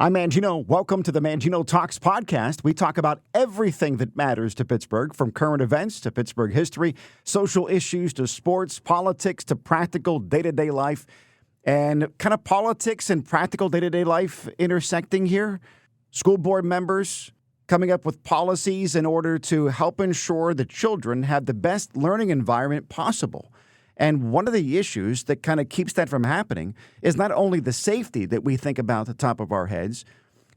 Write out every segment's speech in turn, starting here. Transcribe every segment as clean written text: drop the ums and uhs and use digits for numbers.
I'm Mangino. Welcome to the Mangino Talks podcast. We talk about everything that matters to Pittsburgh, from current events to Pittsburgh history, social issues to sports, politics to practical day-to-day life, and kind of politics and practical day-to-day life intersecting here. School board members coming up with policies in order to help ensure that children have the best learning environment possible. And one of the issues that kind of keeps that from happening is not only the safety that we think about at the top of our heads,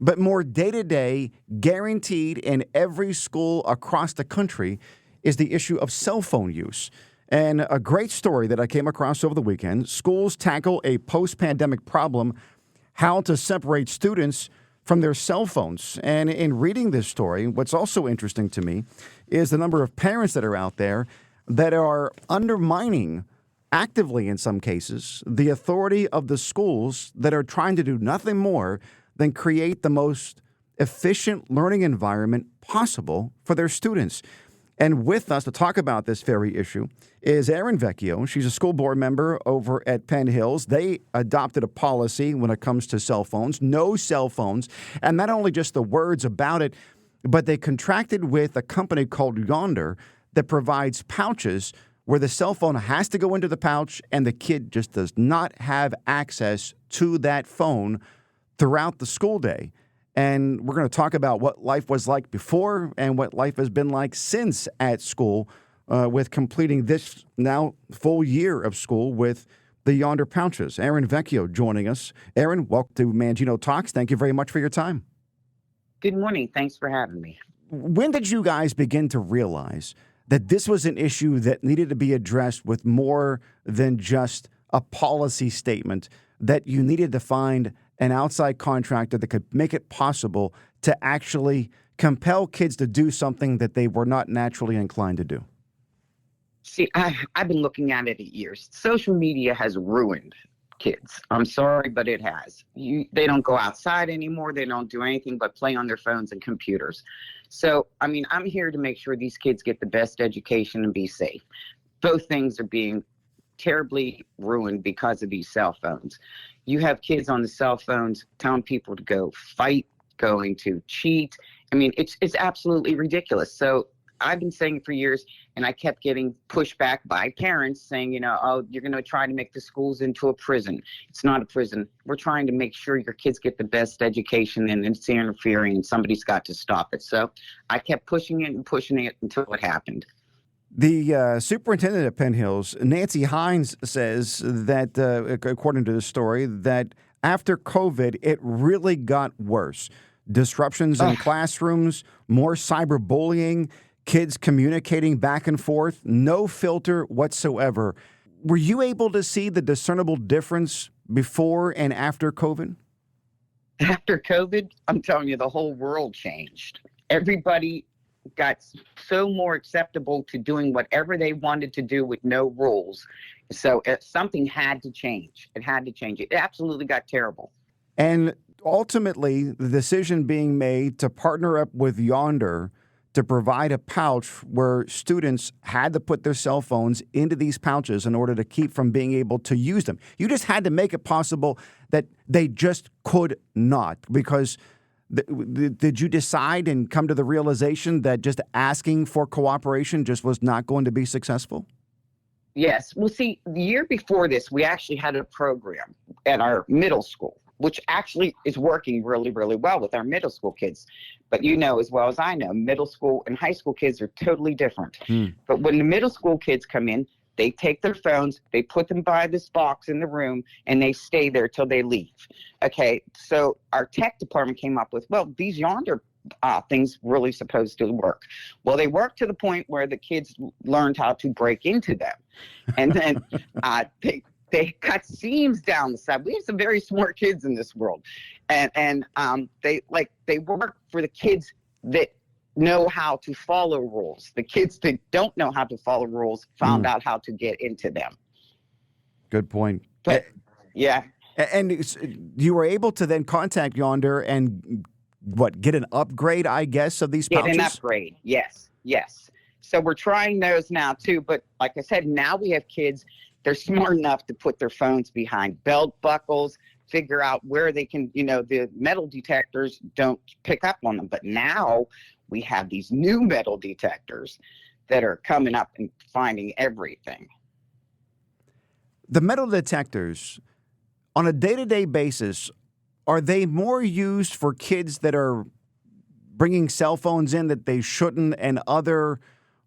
but more day-to-day, guaranteed in every school across the country is the issue of cell phone use. And a great story that I came across over the weekend: schools tackle a post-pandemic problem, how to separate students from their cell phones. And in reading this story, what's also interesting to me is the number of parents that are out there that are undermining, actively in some cases, the authority of the schools that are trying to do nothing more than create the most efficient learning environment possible for their students. And with us to talk about this very issue is Erin Vecchio. She's a school board member over at Penn Hills. They adopted a policy when it comes to cell phones, no cell phones, and not only just the words about it, but they contracted with a company called Yondr that provides pouches where the cell phone has to go into the pouch and the kid just does not have access to that phone throughout the school day. And we're going to talk about what life was like before and what life has been like since at school, with completing this now full year of school with the Yondr pouches. Erin Vecchio joining us. Erin, welcome to Mangino Talks. Thank you very much for your time. Good morning. Thanks for having me. When did you guys begin to realize that this was an issue that needed to be addressed with more than just a policy statement, that you needed to find an outside contractor that could make it possible to actually compel kids to do something that they were not naturally inclined to do? See, I've been looking at it for years. Social media has ruined kids. I'm sorry, but it has. They don't go outside anymore. They don't do anything but play on their phones and computers. So, I'm here to make sure these kids get the best education and be safe. Both things are being terribly ruined because of these cell phones. You have kids on the cell phones telling people to go fight, going to cheat. It's absolutely ridiculous. So I've been saying it for years, and I kept getting pushback by parents saying, you're going to try to make the schools into a prison. It's not a prison. We're trying to make sure your kids get the best education, and it's interfering, and somebody's got to stop it. So I kept pushing it until it happened. The superintendent at Penn Hills, Nancy Hines, says that, according to the story, that after COVID, it really got worse. Disruptions in classrooms, more cyberbullying, kids communicating back and forth, no filter whatsoever. Were you able to see the discernible difference before and after COVID? After COVID, I'm telling you, the whole world changed. Everybody got so more acceptable to doing whatever they wanted to do with no rules. So something had to change. It had to change. It absolutely got terrible. And ultimately, the decision being made to partner up with Yondr to provide a pouch where students had to put their cell phones into these pouches in order to keep from being able to use them. You just had to make it possible that they just could not, because did you decide and come to the realization that just asking for cooperation just was not going to be successful? Yes. Well, see, the year before this, we actually had a program at our middle school, which actually is working really, really well with our middle school kids. But as well as I know, middle school and high school kids are totally different. But when the middle school kids come in, they take their phones, they put them by this box in the room, and they stay there till they leave. Okay, so our tech department came up with, these Yondr things really supposed to work. Well, they work to the point where the kids learned how to break into them. And then they cut seams down the side. We have some very smart kids in this world. And they work for the kids that know how to follow rules. The kids that don't know how to follow rules found out how to get into them. Good point. But, yeah. And you were able to then contact Yondr and get an upgrade, I guess, of these pouches? Get an upgrade, yes. So we're trying those now too. But like I said, now we have kids, they're smart enough to put their phones behind belt buckles, figure out where they can, the metal detectors don't pick up on them. But now we have these new metal detectors that are coming up and finding everything. The metal detectors, on a day-to-day basis, are they more used for kids that are bringing cell phones in that they shouldn't and other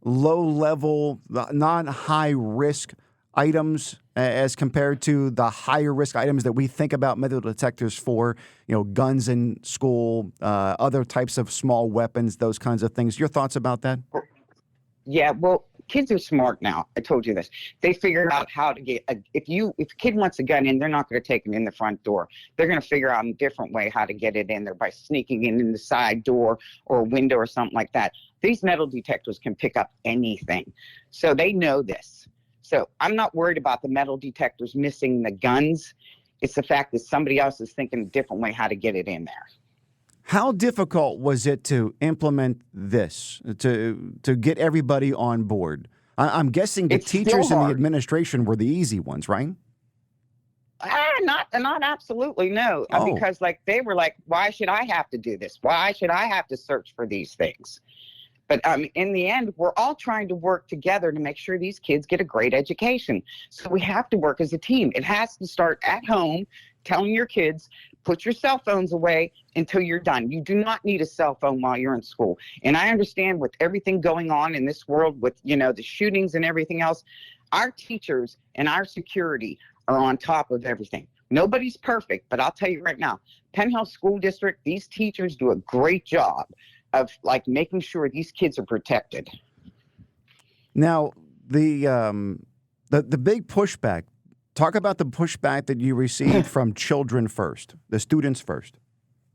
low-level, non-high-risk items as compared to the higher-risk items that we think about metal detectors for, guns in school, other types of small weapons, those kinds of things? Your thoughts about that? Yeah, well, kids are smart now. I told you this. They figured out how to get if a kid wants a gun in, they're not going to take it in the front door. They're going to figure out a different way how to get it in there by sneaking in the side door or a window or something like that. These metal detectors can pick up anything. So they know this. So I'm not worried about the metal detectors missing the guns. It's the fact that somebody else is thinking a different way how to get it in there. How difficult was it to implement this, to get everybody on board? I'm guessing the teachers and the administration were the easy ones, right? Not absolutely, no. Because they were like, why should I have to do this? Why should I have to search for these things? But in the end, we're all trying to work together to make sure these kids get a great education. So we have to work as a team. It has to start at home, telling your kids, put your cell phones away until you're done. You do not need a cell phone while you're in school. And I understand with everything going on in this world with, the shootings and everything else, our teachers and our security are on top of everything. Nobody's perfect, but I'll tell you right now, Penn Hills School District, these teachers do a great job of making sure these kids are protected. Now, the big pushback. Talk about the pushback that you received from children first, the students first.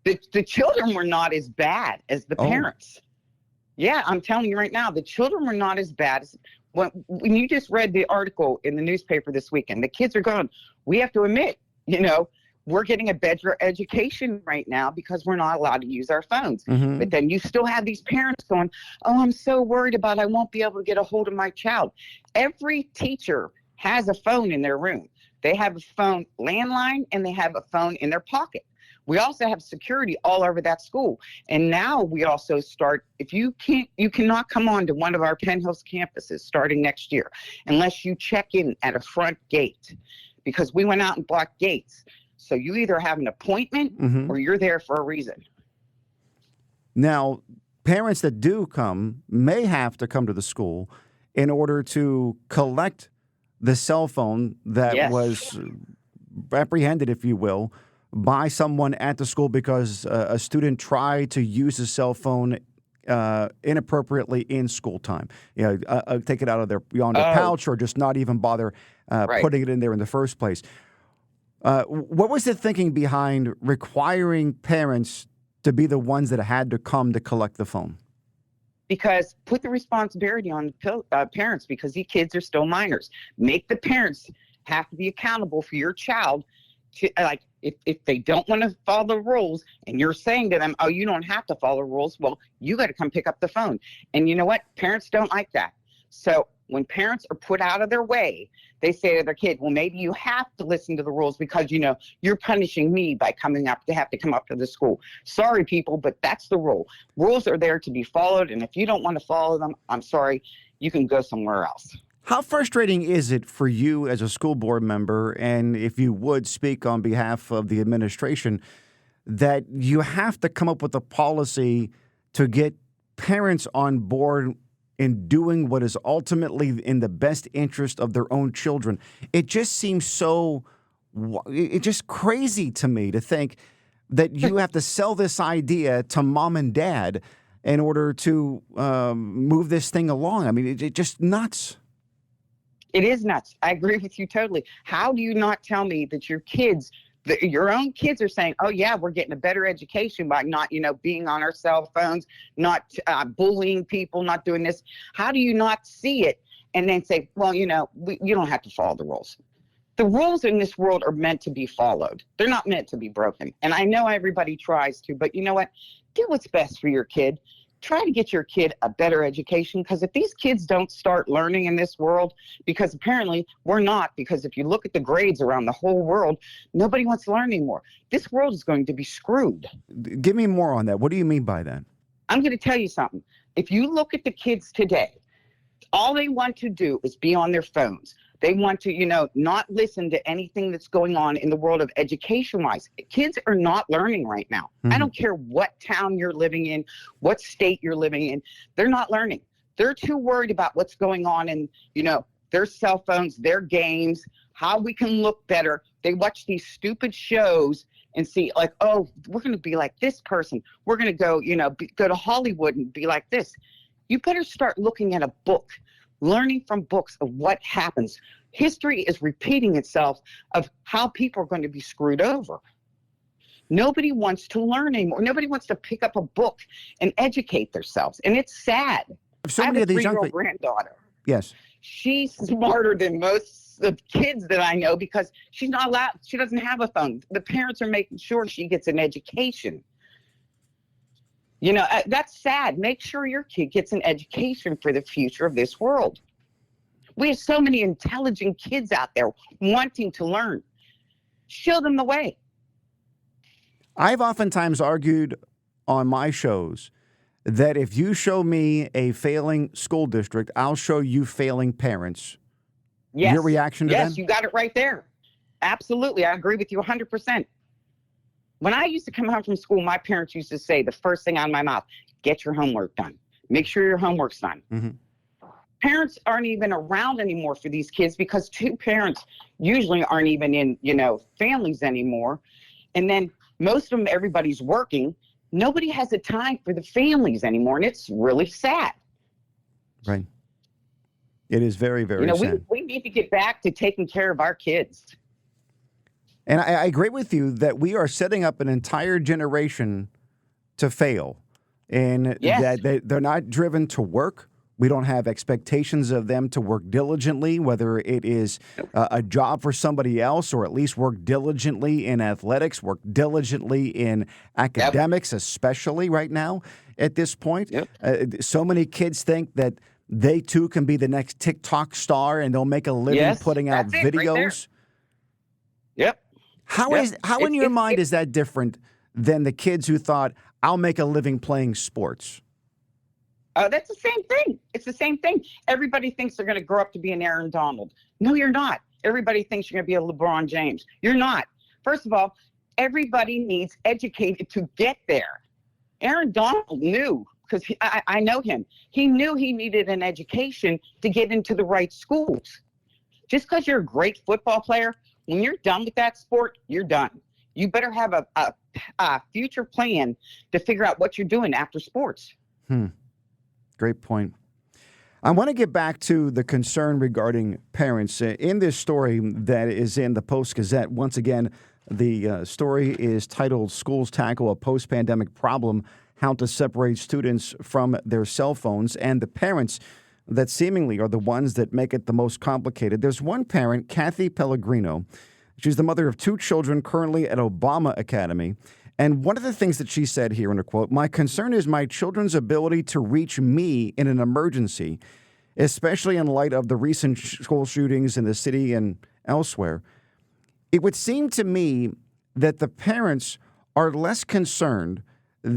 The children were not as bad as the parents. Yeah, I'm telling you right now, the children were not as bad as when you just read the article in the newspaper this weekend. The kids are going, we have to admit, we're getting a better education right now because we're not allowed to use our phones. Mm-hmm. But then you still have these parents going, oh, I'm so worried about I won't be able to get a hold of my child. Every teacher has a phone in their room. They have a phone landline and they have a phone in their pocket. We also have security all over that school. And now we also start, you cannot come on to one of our Penn Hills campuses starting next year unless you check in at a front gate, because we went out and blocked gates. So you either have an appointment or you're there for a reason. Now, parents that do come may have to come to the school in order to collect the cell phone that was apprehended, if you will, by someone at the school because a student tried to use a cell phone inappropriately in school time. Take it out of their Yondr pouch or just not even bother putting it in there in the first place. What was the thinking behind requiring parents to be the ones that had to come to collect the phone? Because put the responsibility on the parents, because these kids are still minors. Make the parents have to be accountable for your child. If they don't want to follow the rules and you're saying to them, oh, you don't have to follow the rules, well, you got to come pick up the phone. And you know what? Parents don't like that. So when parents are put out of their way, they say to their kid, well, maybe you have to listen to the rules because, you're punishing me by coming up to have to come up to the school. Sorry, people, but that's the rule. Rules are there to be followed. And if you don't want to follow them, I'm sorry, you can go somewhere else. How frustrating is it for you as a school board member, and if you would speak on behalf of the administration, that you have to come up with a policy to get parents on board in doing what is ultimately in the best interest of their own children? It just seems it's just crazy to me to think that you have to sell this idea to mom and dad in order to move this thing along. I mean, it's just nuts. It is nuts. I agree with you totally. How do you not tell me that your own kids are saying, oh, yeah, we're getting a better education by not, being on our cell phones, not bullying people, not doing this. How do you not see it and then say, well, you don't have to follow the rules? The rules in this world are meant to be followed. They're not meant to be broken. And I know everybody tries to, but you know what? Do what's best for your kid. try to get your kid a better education, because if these kids don't start learning in this world, because apparently we're not, because if you look at the grades around the whole world, nobody wants to learn anymore. This world is going to be screwed. Give me more on that. What do you mean by that? I'm going to tell you something. If you look at the kids today, all they want to do is be on their phones. They want to, not listen to anything that's going on in the world of education-wise. Kids are not learning right now. I don't care what town you're living in, what state you're living in. They're not learning. They're too worried about what's going on in, their cell phones, their games, how we can look better. They watch these stupid shows and see like, oh, we're going to be like this person. We're going to go, go to Hollywood and be like this. You better start looking at a book, learning from books of what happens. History is repeating itself of how people are going to be screwed over. Nobody wants to learn anymore. Nobody wants to pick up a book and educate themselves. And it's sad. So I have many a of these young 3-year-old granddaughter. Yes. She's smarter than most of the kids that I know because she's not allowed. She doesn't have a phone. The parents are making sure she gets an education. That's sad. Make sure your kid gets an education for the future of this world. We have so many intelligent kids out there wanting to learn. Show them the way. I've oftentimes argued on my shows that if you show me a failing school district, I'll show you failing parents. Yes. Your reaction to that? Yes, you got it right there. Absolutely. I agree with you 100%. When I used to come home from school, my parents used to say the first thing out of my mouth, get your homework done. Make sure your homework's done. Mm-hmm. Parents aren't even around anymore for these kids because two parents usually aren't even in, families anymore. And then most of them, everybody's working. Nobody has the time for the families anymore. And it's really sad. Right. It is very, very sad. We need to get back to taking care of our kids. And I agree with you that we are setting up an entire generation to fail. And that they're not driven to work. We don't have expectations of them to work diligently, whether it is a job for somebody else or at least work diligently in athletics, work diligently in academics, especially right now at this point. So many kids think that they too can be the next TikTok star and they'll make a living putting out videos. Right. How in your mind is that different than the kids who thought, I'll make a living playing sports? That's the same thing. It's the same thing. Everybody thinks they're going to grow up to be an Aaron Donald. No, you're not. Everybody thinks you're going to be a LeBron James. You're not. First of all, everybody needs educated to get there. Aaron Donald knew, because I know him. He knew he needed an education to get into the right schools. Just because you're a great football player, when you're done with that sport, you're done. You better have a future plan to figure out what you're doing after sports. Great point. I want to get back to the concern regarding parents. In this story that is in the Post-Gazette, once again, the story is titled Schools Tackle a Post-Pandemic Problem, How to Separate Students from Their Cell Phones, and the parents that seemingly are the ones that make it the most complicated. There's one parent, Kathy Pellegrino. She's the mother of 2 children currently at Obama Academy. And one of the things that she said here in a quote, my concern is my children's ability to reach me in an emergency, especially in light of the recent school shootings in the city and elsewhere. It would seem to me that the parents are less concerned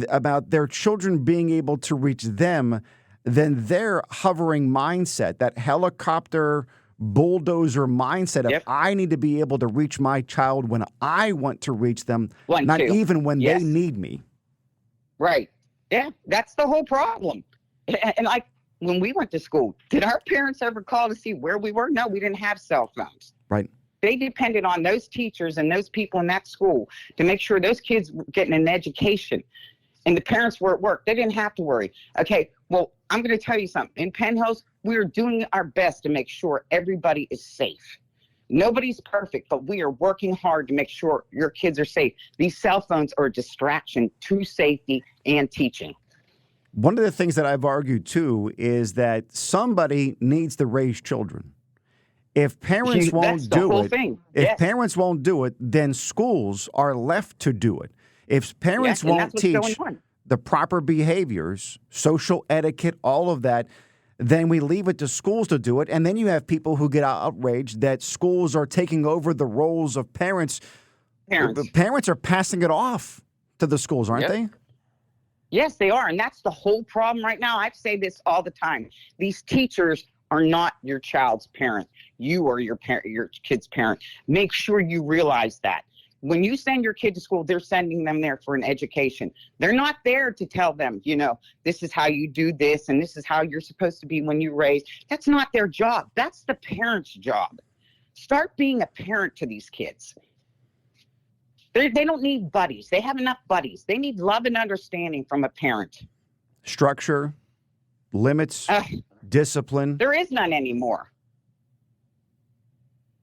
about their children being able to reach them than their hovering mindset, that helicopter bulldozer mindset of I need to be able to reach my child when I want to reach them, even when they need me. Right. Yeah, that's the whole problem. And like when we went to school, did our parents ever call to see where we were? No, we didn't have cell phones. Right. They depended on those teachers and those people in that school to make sure those kids were getting an education. And the parents were at work. They didn't have to worry. Okay, well, I'm going to tell you something. In Penn Hills, we are doing our best to make sure everybody is safe. Nobody's perfect, but we are working hard to make sure your kids are safe. These cell phones are a distraction to safety and teaching. One of the things that I've argued, too, is that somebody needs to raise children. If parents won't do it, parents won't do it, then schools are left to do it. If parents won't teach, the proper behaviors, social etiquette, all of that, then we leave it to schools to do it. And then you have people who get outraged that schools are taking over the roles of parents. Parents are passing it off to the schools, aren't they? Yes, they are. And that's the whole problem right now. I say this all the time. These teachers are not your child's parent. You are your kid's parent. Make sure you realize that. When you send your kid to school, they're sending them there for an education. They're not there to tell them, this is how you do this and this is how you're supposed to be when you raise. That's not their job. That's the parent's job. Start being a parent to these kids. They don't need buddies. They have enough buddies. They need love and understanding from a parent. Structure, limits, discipline. There is none anymore.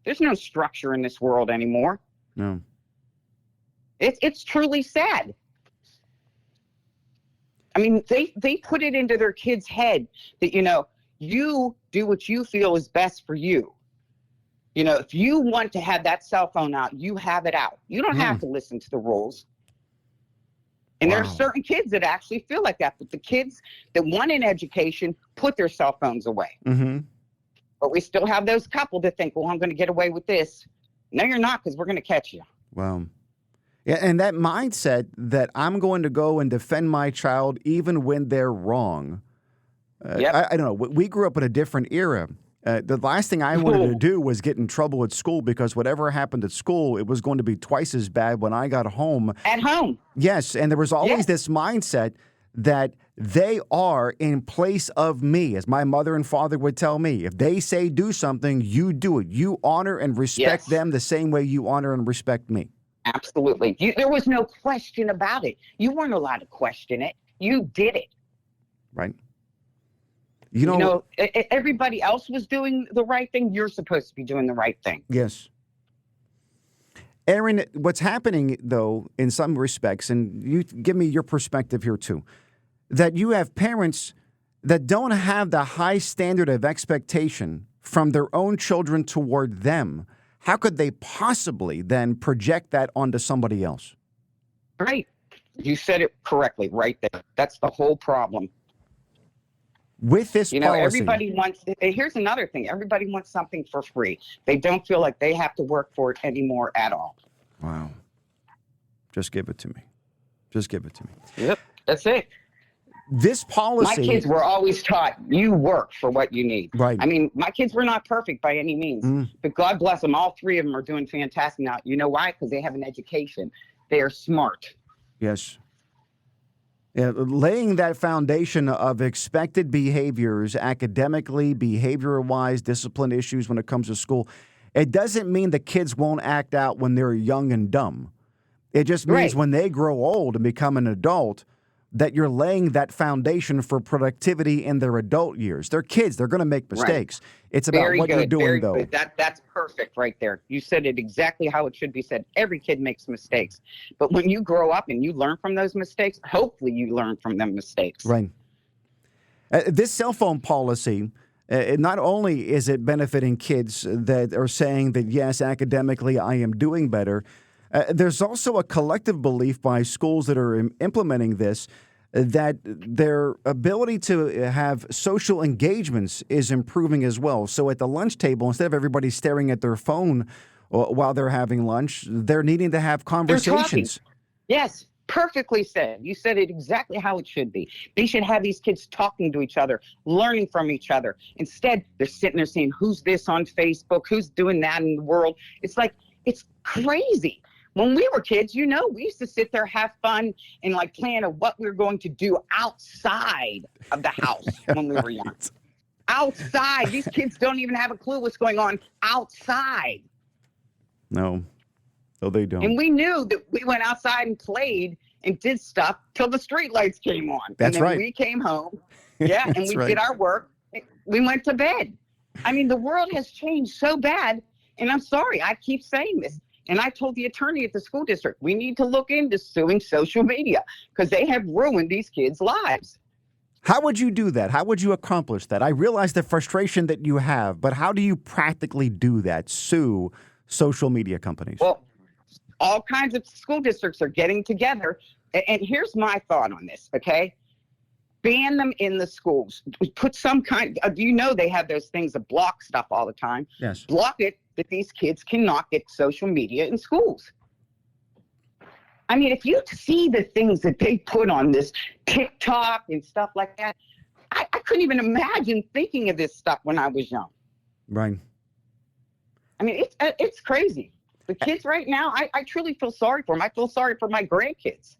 There's no structure in this world anymore. No. It's truly sad. I mean, they put it into their kids' head that, you do what you feel is best for you. If you want to have that cell phone out, you have it out. You don't have to listen to the rules. And there are certain kids that actually feel like that. But the kids that want an education put their cell phones away. Mm-hmm. But we still have those couple that think, well, I'm going to get away with this. No, you're not, because we're going to catch you. Wow. Yeah, and that mindset that I'm going to go and defend my child even when they're wrong. I don't know. We grew up in a different era. The last thing I wanted to do was get in trouble at school, because whatever happened at school, it was going to be twice as bad when I got home. At home. Yes, and there was always this mindset that they are in place of me, as my mother and father would tell me. If they say do something, you do it. You honor and respect them the same way you honor and respect me. Absolutely. There was no question about it. You weren't allowed to question it. You did it. Right. Everybody else was doing the right thing. You're supposed to be doing the right thing. Yes. Aaron, what's happening, though, in some respects, and you give me your perspective here, too, that you have parents that don't have the high standard of expectation from their own children toward them. How could they possibly then project that onto somebody else? Right. You said it correctly right there. That's the whole problem. With this policy, everybody wants, here's another thing. Everybody wants something for free. They don't feel like they have to work for it anymore at all. Wow. Just give it to me. Just give it to me. Yep, that's it. This policy... My kids were always taught, you work for what you need. Right. I mean, my kids were not perfect by any means, but God bless them. All three of them are doing fantastic now. You know why? Because they have an education. They are smart. Yes. Yeah, laying that foundation of expected behaviors, academically, behavior-wise, discipline issues when it comes to school, it doesn't mean the kids won't act out when they're young and dumb. It just means when they grow old and become an adult, that you're laying that foundation for productivity in their adult years. They're kids. They're going to make mistakes. Right. It's about what you're doing, though. Good. That's perfect right there. You said it exactly how it should be said. Every kid makes mistakes. But when you grow up and you learn from those mistakes, hopefully you learn from them mistakes. Right. This cell phone policy, not only is it benefiting kids that are saying that, yes, academically I am doing better, there's also a collective belief by schools that are implementing this that their ability to have social engagements is improving as well. So at the lunch table, instead of everybody staring at their phone while they're having lunch, they're needing to have conversations. Yes, perfectly said. You said it exactly how it should be. They should have these kids talking to each other, learning from each other. Instead, they're sitting there saying, who's this on Facebook? Who's doing that in the world? It's like, it's crazy. When we were kids, we used to sit there, have fun, and plan of what we were going to do outside of the house when we were young. Outside. These kids don't even have a clue what's going on outside. No, they don't. And we knew that we went outside and played and did stuff till the street lights came on. That's and then right. We came home, and we did our work. We went to bed. I mean, the world has changed so bad, and I'm sorry, I keep saying this. And I told the attorney at the school district, we need to look into suing social media because they have ruined these kids' lives. How would you do that? How would you accomplish that? I realize the frustration that you have, but how do you practically do that? Sue social media companies? Well, all kinds of school districts are getting together And here's my thought on this, okay? Ban them in the schools. Put some kind, they have those things that block stuff all the time. Yes. Block it that these kids cannot get social media in schools. I mean, if you see the things that they put on this TikTok and stuff like that, I couldn't even imagine thinking of this stuff when I was young. Right. I mean, it's crazy. The kids right now, I truly feel sorry for them. I feel sorry for my grandkids.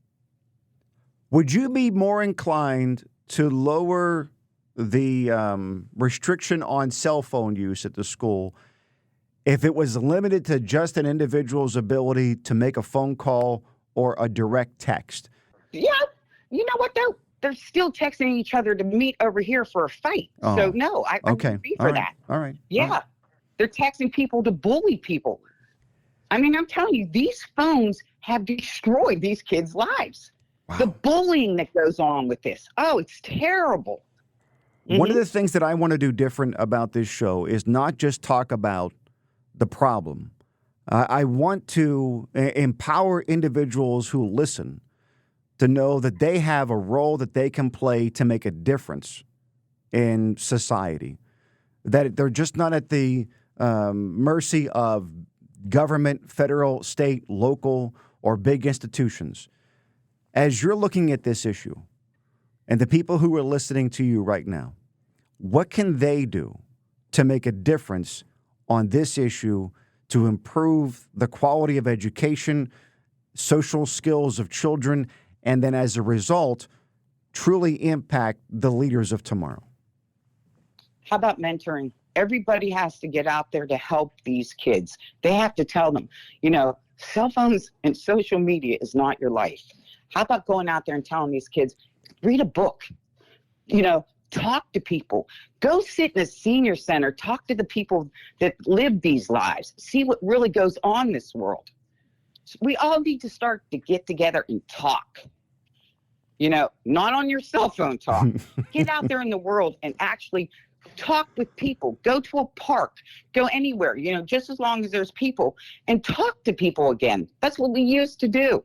Would you be more inclined to lower the restriction on cell phone use at the school if it was limited to just an individual's ability to make a phone call or a direct text? Yeah. You know what, though? They're still texting each other to meet over here for a fight. Oh, so, no, I wouldn't be for that. All right. Yeah. All right. They're texting people to bully people. I mean, I'm telling you, these phones have destroyed these kids' lives. Wow. The bullying that goes on with this. Oh, it's terrible. One of the things that I want to do different about this show is not just talk about the problem. I want to empower individuals who listen to know that they have a role that they can play to make a difference in society, that they're just not at the mercy of government, federal, state, local, or big institutions. As you're looking at this issue, and the people who are listening to you right now, what can they do to make a difference on this issue to improve the quality of education, social skills of children, and then as a result, truly impact the leaders of tomorrow? How about mentoring? Everybody has to get out there to help these kids. They have to tell them, cell phones and social media is not your life. How about going out there and telling these kids, read a book, talk to people, go sit in a senior center, talk to the people that live these lives, see what really goes on in this world. So we all need to start to get together and talk, not on your cell phone talk. Get out there in the world and actually talk with people, go to a park, go anywhere, just as long as there's people, and talk to people again. That's what we used to do.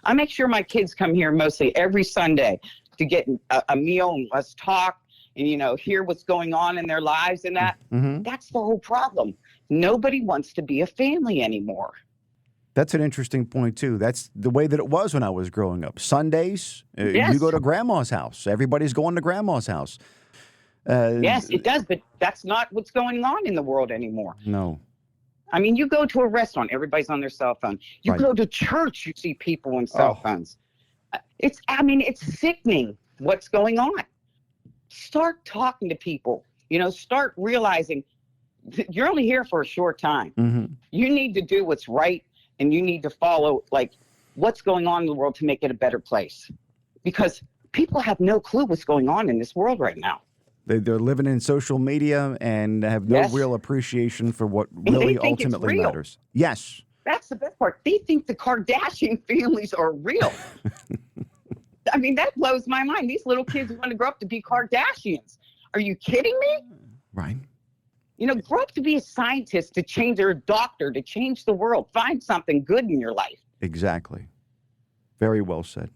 I make sure my kids come here mostly every Sunday to get a meal and let's talk and, hear what's going on in their lives and that. Mm-hmm. That's the whole problem. Nobody wants to be a family anymore. That's an interesting point, too. That's the way that it was when I was growing up. Sundays, yes. You go to grandma's house. Everybody's going to grandma's house. Yes, it does, but that's not what's going on in the world anymore. No. I mean, you go to a restaurant, everybody's on their cell phone. You go to church, you see people on cell phones. It's sickening what's going on. Start talking to people, start realizing you're only here for a short time. Mm-hmm. You need to do what's right, and you need to follow, what's going on in the world to make it a better place. Because people have no clue what's going on in this world right now. They're living in social media and have no real appreciation for what really ultimately matters. Yes. That's the best part. They think the Kardashian families are real. I mean, that blows my mind. These little kids want to grow up to be Kardashians. Are you kidding me? Right. Grow up to be a scientist, to change, or a doctor, to change the world. Find something good in your life. Exactly. Very well said.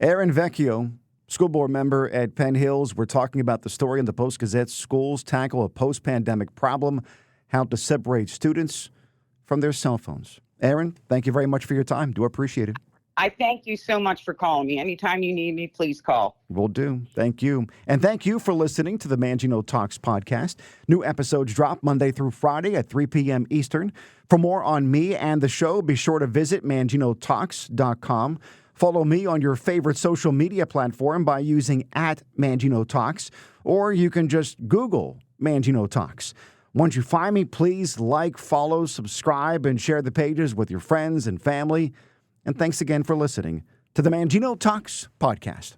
Aaron Vecchio, school board member at Penn Hills. We're talking about the story in the Post-Gazette, Schools Tackle a Post-Pandemic Problem, how to separate students from their cell phones. Aaron, thank you very much for your time. Do appreciate it. I thank you so much for calling me. Anytime you need me, please call. Will do. Thank you. And thank you for listening to the Mangino Talks podcast. New episodes drop Monday through Friday at 3 p.m. Eastern. For more on me and the show, be sure to visit manginotalks.com. Follow me on your favorite social media platform by using @ManginoTalks, or you can just Google Mangino Talks. Once you find me, please like, follow, subscribe, and share the pages with your friends and family. And thanks again for listening to the Mangino Talks podcast.